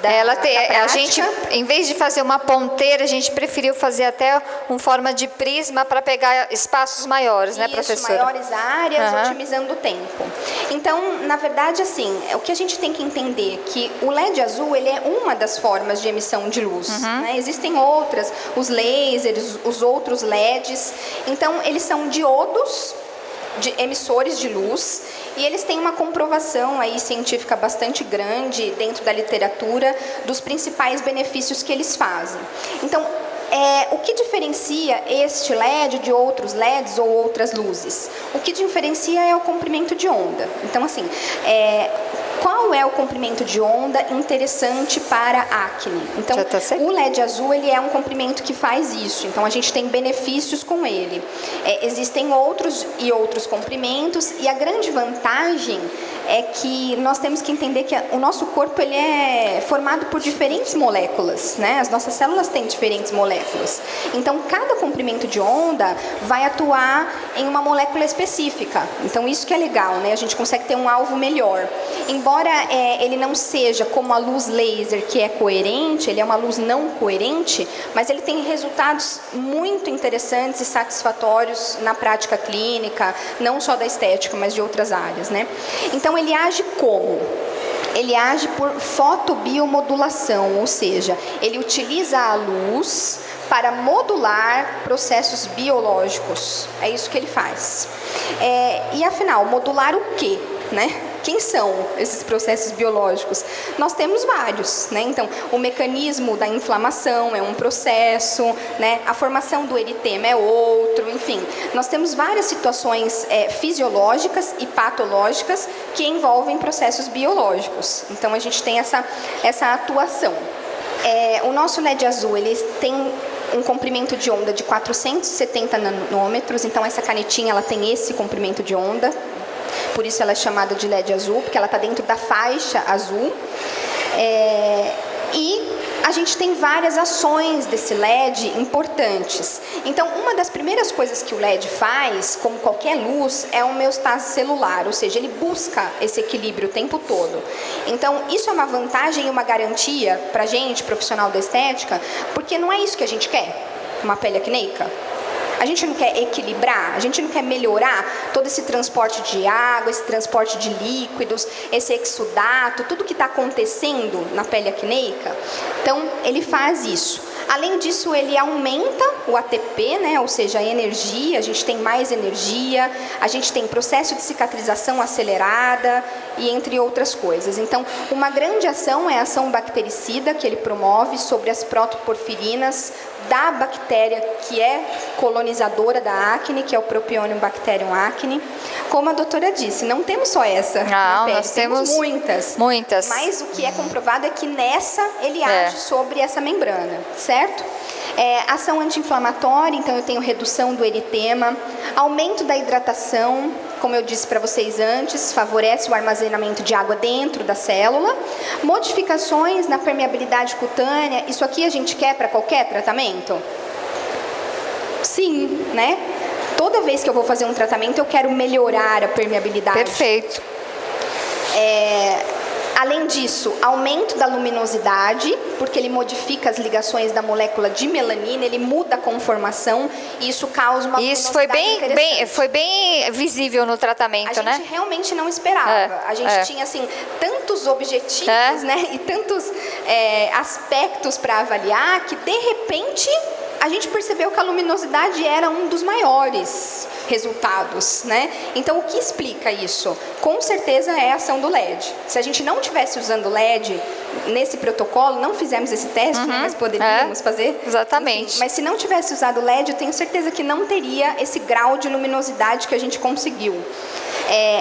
a gente, em vez de fazer uma ponteira, a gente preferiu fazer até uma forma de prisma para pegar espaços maiores, né, professora? Maiores áreas, otimizando o tempo. Então, na verdade, assim, o que a gente tem que entender é que o LED azul, ele é uma das formas de emissão de luz, né? Existem outras, os lasers, os outros LEDs. Então, eles são diodos, emissores de luz, e eles têm uma comprovação aí científica bastante grande dentro da literatura dos principais benefícios que eles fazem. Então, o que diferencia este LED de outros LEDs ou outras luzes? O que diferencia é o comprimento de onda. Então, assim, qual é o comprimento de onda interessante para acne? Então, o LED azul, ele é um comprimento que faz isso. Então, a gente tem benefícios com ele. Existem outros comprimentos, e a grande vantagem é que nós temos que entender que o nosso corpo, ele é formado por diferentes moléculas, né? As nossas células têm diferentes moléculas. Então, cada comprimento de onda vai atuar em uma molécula específica. Então, isso que é legal, né? A gente consegue ter um alvo melhor. Embora ele não seja como a luz laser, que é coerente, ele é uma luz não coerente, mas ele tem resultados muito interessantes e satisfatórios na prática clínica, não só da estética, mas de outras áreas, né? Então, ele age como? Ele age por fotobiomodulação, ou seja, ele utiliza a luz para modular processos biológicos. É isso que ele faz. E afinal, modular o quê, né? Quem são esses processos biológicos? Nós temos vários, né? Então, o mecanismo da inflamação é um processo, né? A formação do eritema é outro, enfim. Nós temos várias situações fisiológicas e patológicas que envolvem processos biológicos. Então, a gente tem essa atuação. O nosso LED azul, ele tem um comprimento de onda de 470 nanômetros, então essa canetinha, ela tem esse comprimento de onda. Por isso ela é chamada de LED azul, porque ela está dentro da faixa azul. E a gente tem várias ações desse LED importantes. Então, uma das primeiras coisas que o LED faz, como qualquer luz, é a homeostase celular, ou seja, ele busca esse equilíbrio o tempo todo. Então, isso é uma vantagem e uma garantia para a gente, profissional da estética, porque não é isso que a gente quer, uma pele acneica. A gente não quer equilibrar, a gente não quer melhorar todo esse transporte de água, esse transporte de líquidos, esse exudato, tudo que está acontecendo na pele acneica. Então, ele faz isso. Além disso, ele aumenta o ATP, né? Ou seja, a energia, a gente tem mais energia, a gente tem processo de cicatrização acelerada e entre outras coisas. Então, uma grande ação é a ação bactericida que ele promove sobre as protoporfirinas da bactéria que é colonizadora da acne, que é o Propionibacterium bacterium acne. Como a doutora disse, não temos só essa na pele, nós temos muitas. Muitas. Mas o que é comprovado é que nessa ele age sobre essa membrana, certo? Ação anti-inflamatória, então eu tenho redução do eritema, aumento da hidratação, como eu disse para vocês antes, favorece o armazenamento de água dentro da célula, modificações na permeabilidade cutânea. Isso aqui a gente quer para qualquer tratamento? Sim, né? Toda vez que eu vou fazer um tratamento, eu quero melhorar a permeabilidade. Perfeito. Além disso, aumento da luminosidade, porque ele modifica as ligações da molécula de melanina, ele muda a conformação e isso causa uma Isso luminosidade foi bem visível no tratamento, né? A gente realmente não esperava. A gente tinha, assim, tantos objetivos, né? E tantos aspectos para avaliar que, de repente, a gente percebeu que a luminosidade era um dos maiores resultados, né? Então, o que explica isso? Com certeza é a ação do LED. Se a gente não tivesse usando LED nesse protocolo, não fizemos esse teste, né? Mas poderíamos fazer. Exatamente. Enfim, mas se não tivesse usado LED, eu tenho certeza que não teria esse grau de luminosidade que a gente conseguiu.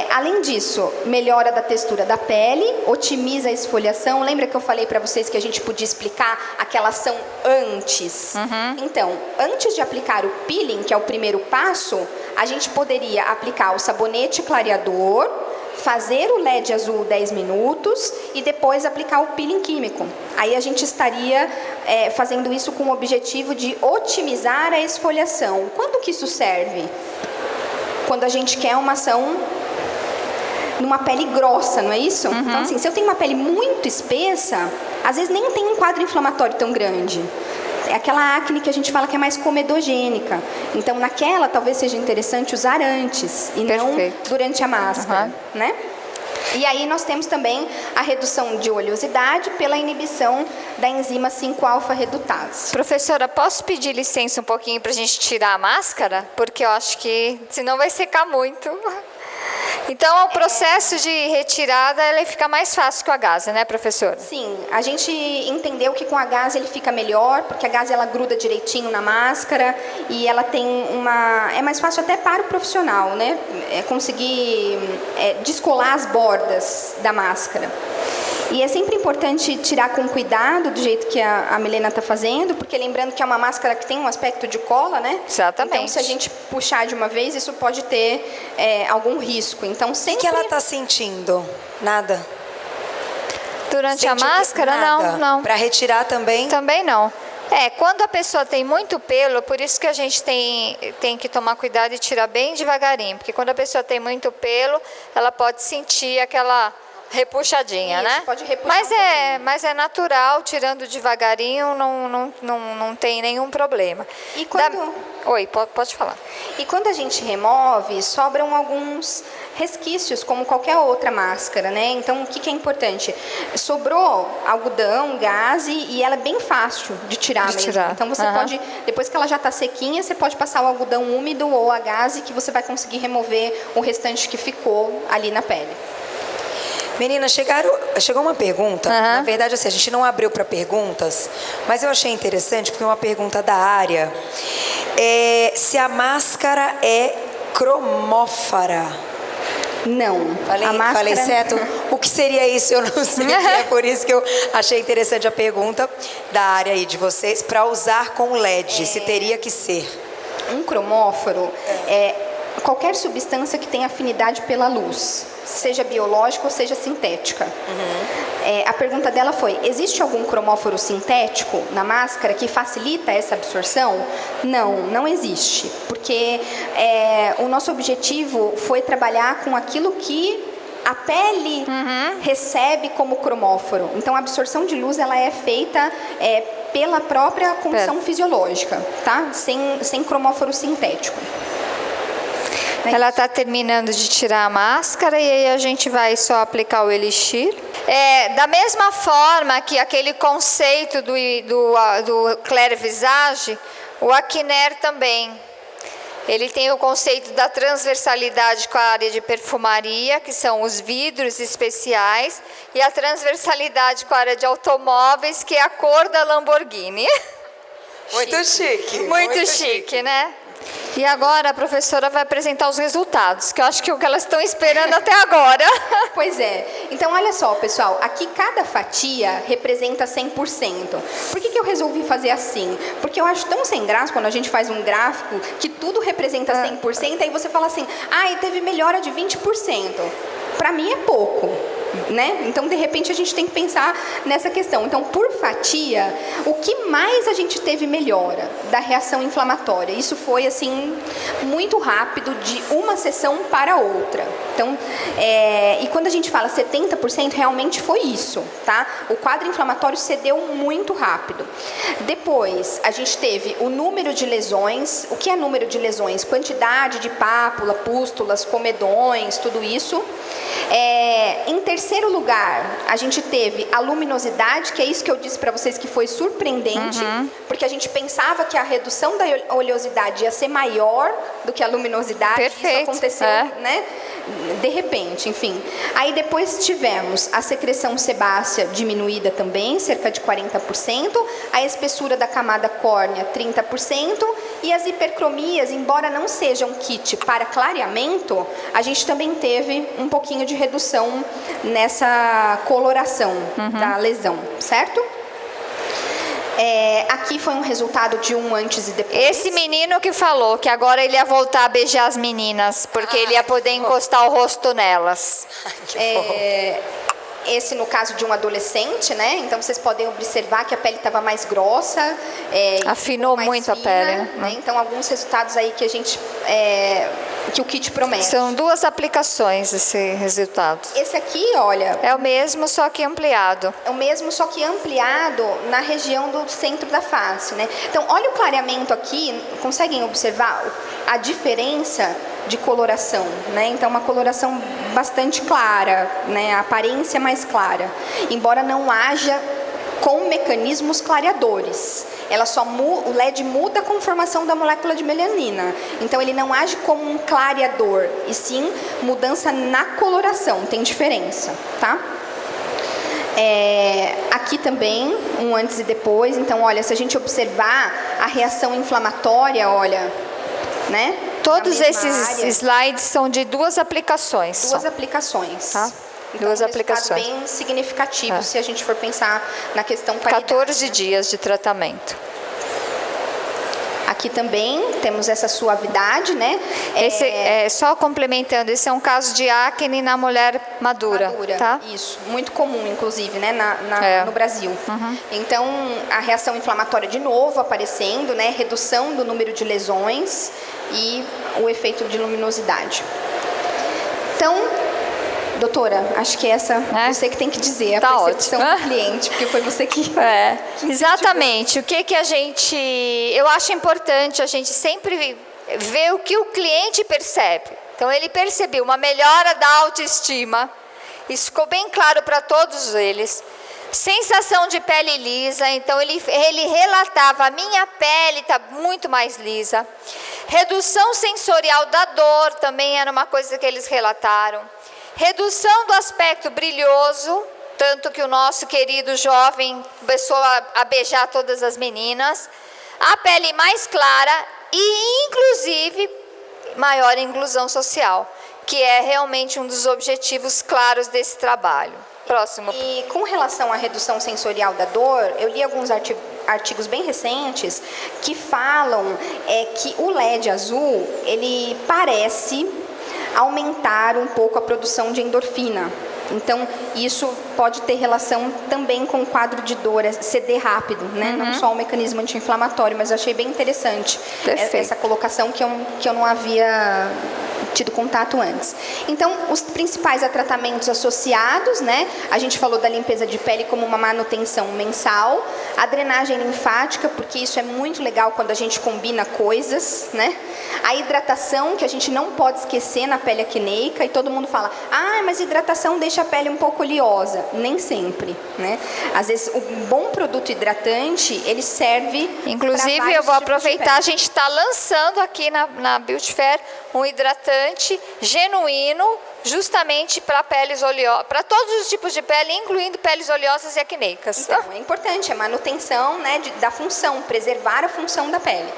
Além disso, melhora da textura da pele, otimiza a esfoliação. Lembra que eu falei para vocês que a gente podia explicar aquela ação antes? Então, antes de aplicar o peeling, que é o primeiro passo, a gente poderia aplicar o sabonete clareador, fazer o LED azul 10 minutos e depois aplicar o peeling químico. Aí a gente estaria fazendo isso com o objetivo de otimizar a esfoliação. Quando que isso serve? Quando a gente quer uma ação numa pele grossa, não é isso? Então, assim, se eu tenho uma pele muito espessa, às vezes nem tem um quadro inflamatório tão grande. É aquela acne que a gente fala que é mais comedogênica. Então, naquela, talvez seja interessante usar antes e não durante a máscara, né? E aí nós temos também a redução de oleosidade pela inibição da enzima 5-alfa-redutase. Professora, posso pedir licença um pouquinho para a gente tirar a máscara? Porque eu acho que senão vai secar muito. Então, o processo de retirada ele fica mais fácil com a gaze, né, professora? Sim, a gente entendeu que com a gaze ele fica melhor, porque a gaze ela gruda direitinho na máscara e ela tem é mais fácil até para o profissional, né? Conseguir descolar as bordas da máscara. E é sempre importante tirar com cuidado, do jeito que a Milena está fazendo, porque lembrando que é uma máscara que tem um aspecto de cola, né? Exatamente. Então, se a gente puxar de uma vez, isso pode ter algum risco. Então, sempre... O que ela está sentindo? Nada? Durante a máscara? Nada. Não. Para retirar também? Também não. Quando a pessoa tem muito pelo, por isso que a gente tem que tomar cuidado e tirar bem devagarinho, porque quando a pessoa tem muito pelo, ela pode sentir aquela repuxadinha, isso, né? Pode repuxar mas é natural, tirando devagarinho, não tem nenhum problema. E quando... Oi, pode falar. E quando a gente remove, sobram alguns resquícios, como qualquer outra máscara, né? Então, o que é importante? Sobrou algodão, gaze, e ela é bem fácil de tirar mesmo. Então, você pode, depois que ela já está sequinha, você pode passar o algodão úmido ou a gaze, que você vai conseguir remover o restante que ficou ali na pele. Menina, chegou uma pergunta. Na verdade, assim, a gente não abriu para perguntas, mas eu achei interessante, porque é uma pergunta da área. Se a máscara é cromófara. Não. Falei certo? O que seria isso? Eu não sei. É por isso que eu achei interessante a pergunta da área aí de vocês, para usar com LED, se teria que ser. Um cromóforo é qualquer substância que tenha afinidade pela luz, seja biológica ou seja sintética. A pergunta dela foi: existe algum cromóforo sintético na máscara que facilita essa absorção? Não existe, porque o nosso objetivo foi trabalhar com aquilo que a pele recebe como cromóforo. Então, a absorção de luz ela é feita pela própria condição fisiológica, tá? Sem cromóforo sintético. Ela está terminando de tirar a máscara e aí a gente vai só aplicar o elixir. Da mesma forma que aquele conceito do Clair Visage, o Akner também. Ele tem o conceito da transversalidade com a área de perfumaria, que são os vidros especiais, e a transversalidade com a área de automóveis, que é a cor da Lamborghini. Muito chique. Muito chique, né? E agora a professora vai apresentar os resultados, que eu acho que é o que elas estão esperando até agora. Pois é. Então, olha só, pessoal. Aqui cada fatia representa 100%. Por que eu resolvi fazer assim? Porque eu acho tão sem graça quando a gente faz um gráfico que tudo representa 100%, aí você fala assim, teve melhora de 20%. Para mim é pouco. Né? Então, de repente, a gente tem que pensar nessa questão. Então, por fatia, o que mais a gente teve melhora da reação inflamatória? Isso foi, assim, muito rápido de uma sessão para outra. Então, e quando a gente fala 70%, realmente foi isso, tá? O quadro inflamatório cedeu muito rápido. Depois, a gente teve o número de lesões. O que é número de lesões? Quantidade de pápula, pústulas, comedões, tudo isso. Em terceiro lugar, a gente teve a luminosidade, que é isso que eu disse para vocês que foi surpreendente, porque a gente pensava que a redução da oleosidade ia ser maior do que a luminosidade. Perfeito. Isso aconteceu, né? De repente, enfim. Aí depois tivemos a secreção sebácea diminuída também, cerca de 40%, a espessura da camada córnea, 30%, e as hipercromias, embora não sejam kit para clareamento, a gente também teve um pouquinho de redução nessa coloração da lesão, certo? Aqui foi um resultado de um antes e depois. Esse menino que falou que agora ele ia voltar a beijar as meninas, porque ele ia poder encostar o rosto nelas. Esse no caso de um adolescente, né? Então vocês podem observar que a pele estava mais grossa. Afinou mais muito fina, a pele, né? Então alguns resultados aí que a gente que o kit promete. São 2 aplicações esse resultado. Esse aqui, olha, É o mesmo, só que ampliado. é o mesmo, só que ampliado na região do centro da face, né? Então, olha o clareamento aqui, conseguem observar a diferença de coloração, né? Então, uma coloração bastante clara, né? A aparência mais clara, embora não haja com mecanismos clareadores. O LED muda a conformação da molécula de melanina. Então, ele não age como um clareador, e sim mudança na coloração. Tem diferença, tá? Aqui também, um antes e depois. Então, olha, se a gente observar a reação inflamatória, olha, né? Todos esses slides são de 2 aplicações. 2 aplicações. Tá? Então, 2 um aplicações. bem significativo, se a gente for pensar na questão qualidade. 14 dias de tratamento. Aqui também temos essa suavidade, né? Só complementando, esse é um caso de acne na mulher madura. Tá? Isso, muito comum, inclusive, né, no Brasil. Então, a reação inflamatória de novo aparecendo, né? Redução do número de lesões e o efeito de luminosidade. Então, doutora, acho que essa você que tem que dizer, a percepção do cliente, porque foi você que... Exatamente. O que a gente... Eu acho importante a gente sempre ver o que o cliente percebe. Então, ele percebeu uma melhora da autoestima. Isso ficou bem claro para todos eles. Sensação de pele lisa. Então, ele relatava, a minha pele está muito mais lisa. Redução sensorial da dor também era uma coisa que eles relataram. Redução do aspecto brilhoso, tanto que o nosso querido jovem começou a beijar todas as meninas. A pele mais clara e, inclusive, maior inclusão social, que é realmente um dos objetivos claros desse trabalho. Próximo. E com relação à redução sensorial da dor, eu li alguns artigos bem recentes que falam que o LED azul, ele parece aumentar um pouco a produção de endorfina. Então, isso pode ter relação também com o quadro de dor, ceder rápido, né? Não só o mecanismo anti-inflamatório, mas eu achei bem interessante essa colocação que eu não havia tido contato antes. Então, os principais tratamentos associados, né? A gente falou da limpeza de pele como uma manutenção mensal, a drenagem linfática, porque isso é muito legal quando a gente combina coisas, né? A hidratação, que a gente não pode esquecer na pele acneica, e todo mundo fala, mas hidratação deixa a pele um pouco oleosa. Nem sempre, né? Às vezes, o bom produto hidratante, ele serve... Inclusive, eu vou aproveitar, a gente está lançando aqui na Beauty Fair um hidratante genuíno justamente para peles oleosas, para todos os tipos de pele, incluindo peles oleosas e acneicas. Então, é importante a manutenção, né, da função, preservar a função da pele.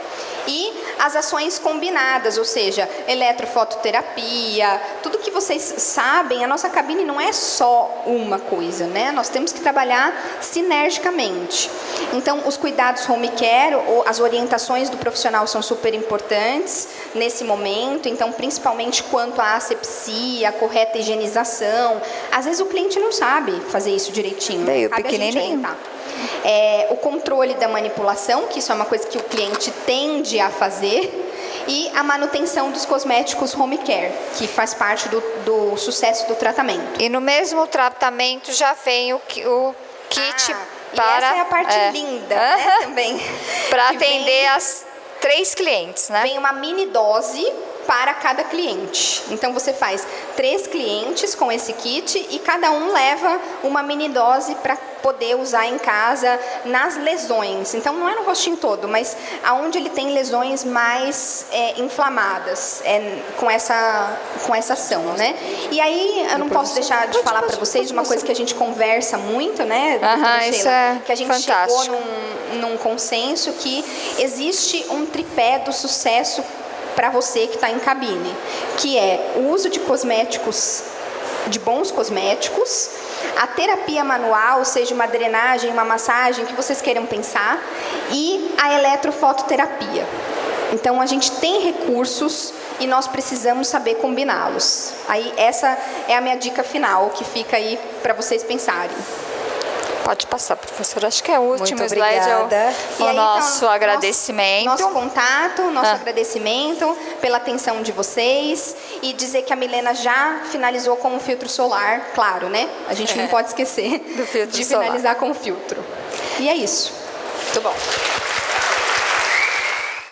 E as ações combinadas, ou seja, eletrofototerapia, tudo que vocês sabem, a nossa cabine não é só uma coisa, né? Nós temos que trabalhar sinergicamente. Então, os cuidados home care, ou as orientações do profissional são super importantes nesse momento, então, principalmente quanto à asepsia, a correta higienização. Às vezes o cliente não sabe fazer isso direitinho. Daí, o cabe a gente pequenininho. orientar. O controle da manipulação, que isso é uma coisa que o cliente tende a fazer, e a manutenção dos cosméticos home care, que faz parte do sucesso do tratamento. E no mesmo tratamento já vem o kit E para... essa é a parte linda, né, também. Para Que atender vem- as 3 clientes, né? Vem uma mini dose para cada cliente. Então você faz 3 clientes com esse kit e cada um leva uma mini dose para poder usar em casa nas lesões. Então não é no rostinho todo, mas aonde ele tem lesões mais inflamadas com essa ação, né? E aí eu não posso deixar de falar para vocês uma coisa que a gente conversa muito, né? doutora Isso Sheila? é Que a gente fantástico. chegou num consenso que existe um tripé do sucesso para você que está em cabine, que é o uso de cosméticos, de bons cosméticos, a terapia manual, seja uma drenagem, uma massagem, que vocês queiram pensar, e a eletrofototerapia. Então, a gente tem recursos e nós precisamos saber combiná-los. Aí, essa é a minha dica final, que fica aí para vocês pensarem. Pode passar, professora. Acho que é o último Muito slide. obrigada. O E aí, nosso então, agradecimento. Nosso contato, nosso agradecimento pela atenção de vocês e dizer que a Milena já finalizou com um filtro solar, claro, né? A gente não pode esquecer Do filtro de solar. finalizar com o filtro. E é isso. Muito bom.